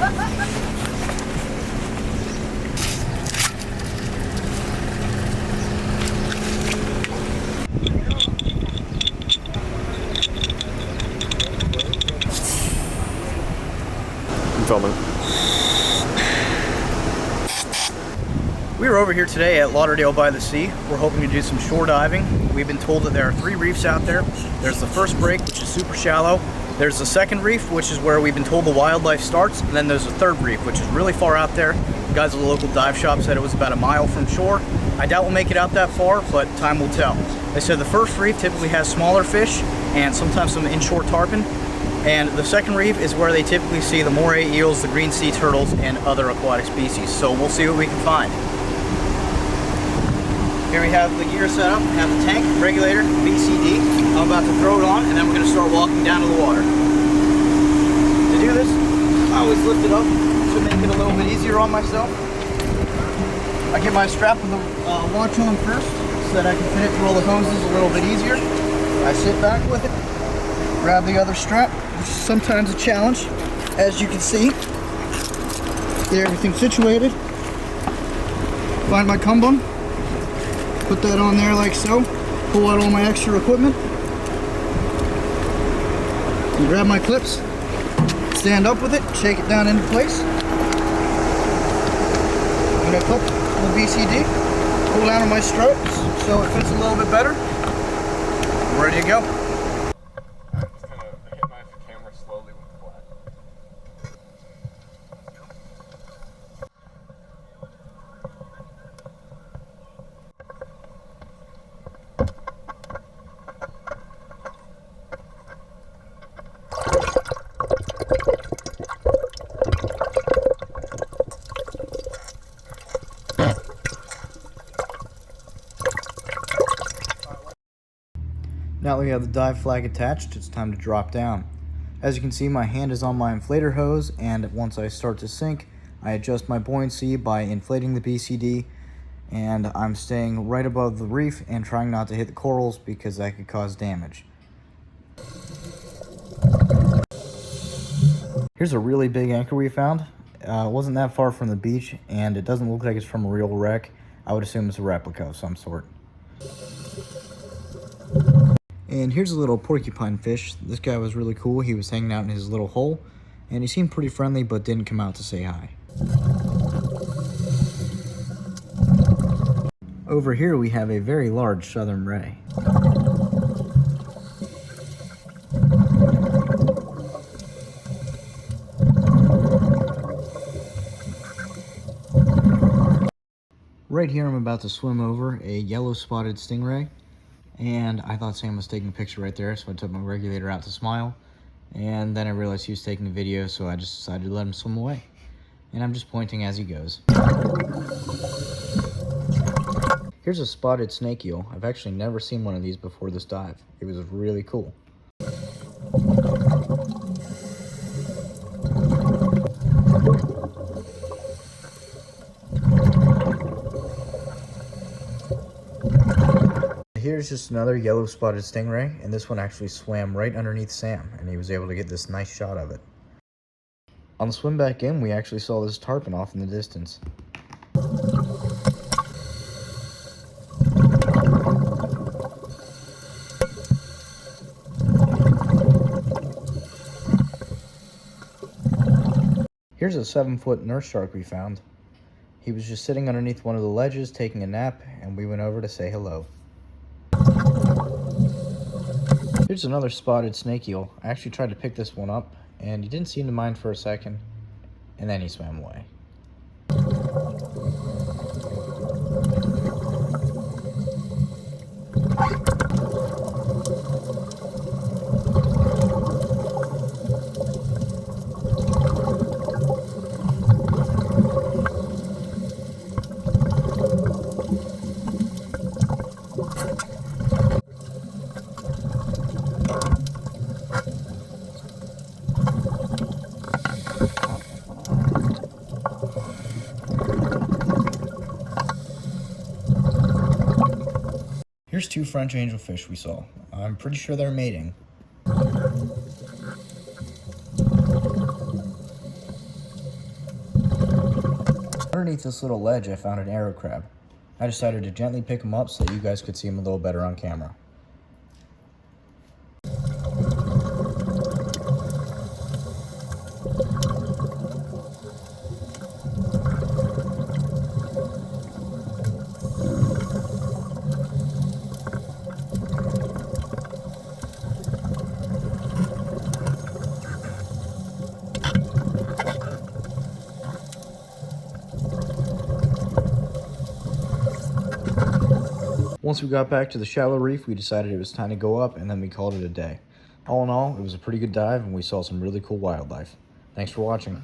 I'm filming. We are over here today at Lauderdale by the sea. We're hoping to do some shore diving. We've been told that there are 3 reefs out there. There's the first break, which is super shallow. There's the second reef, which is where we've been told the wildlife starts. And then there's the third reef, which is really far out there. The guys at the local dive shop said it was about a mile from shore. I doubt we'll make it out that far, but time will tell. They said the first reef typically has smaller fish and sometimes some inshore tarpon. And the second reef is where they typically see the moray eels, the green sea turtles, and other aquatic species. So we'll see what we can find. Here we have the gear set up. We have the tank, regulator, BCD. I'm about to throw it on, and then we're going to start walking down to the water. To do this, I always lift it up to make it a little bit easier on myself. I get my strap with the watch on first, so that I can fit it through all the hoses a little bit easier. I sit back with it, grab the other strap, which is sometimes a challenge, as you can see. Get everything situated. Find my cum bum. Put that on there like so. Pull out all my extra equipment. And grab my clips. Stand up with it. Shake it down into place. I'm going to clip the BCD. Pull down on my strokes so it fits a little bit better. I'm ready to go. I'm just going to hit my camera slowly with the flag. Now that we have the dive flag attached, it's time to drop down. As you can see, my hand is on my inflator hose, and once I start to sink, I adjust my buoyancy by inflating the BCD, and I'm staying right above the reef and trying not to hit the corals because that could cause damage. Here's a really big anchor we found. It wasn't that far from the beach, and it doesn't look like it's from a real wreck. I would assume it's a replica of some sort. And here's a little porcupine fish. This guy was really cool. He was hanging out in his little hole, and he seemed pretty friendly but didn't come out to say hi. Over here we have a very large southern ray. Right here I'm about to swim over a yellow spotted stingray. And I thought Sam was taking a picture right there, so I took my regulator out to smile. And then I realized he was taking a video, so I just decided to let him swim away. And I'm just pointing as he goes. Here's a spotted snake eel. I've actually never seen one of these before this dive. It was really cool. Here's just another yellow spotted stingray, and this one actually swam right underneath Sam, and he was able to get this nice shot of it. On the swim back in, we actually saw this tarpon off in the distance. Here's a 7-foot nurse shark we found. He was just sitting underneath one of the ledges taking a nap, and we went over to say hello. Here's another spotted snake eel. I actually tried to pick this one up, and he didn't seem to mind for a second, and then he swam away. Here's 2 French angelfish we saw. I'm pretty sure they're mating. Underneath this little ledge, I found an arrow crab. I decided to gently pick him up so that you guys could see him a little better on camera. Once we got back to the shallow reef, we decided it was time to go up, and then we called it a day. All in all, it was a pretty good dive, and we saw some really cool wildlife. Thanks for watching.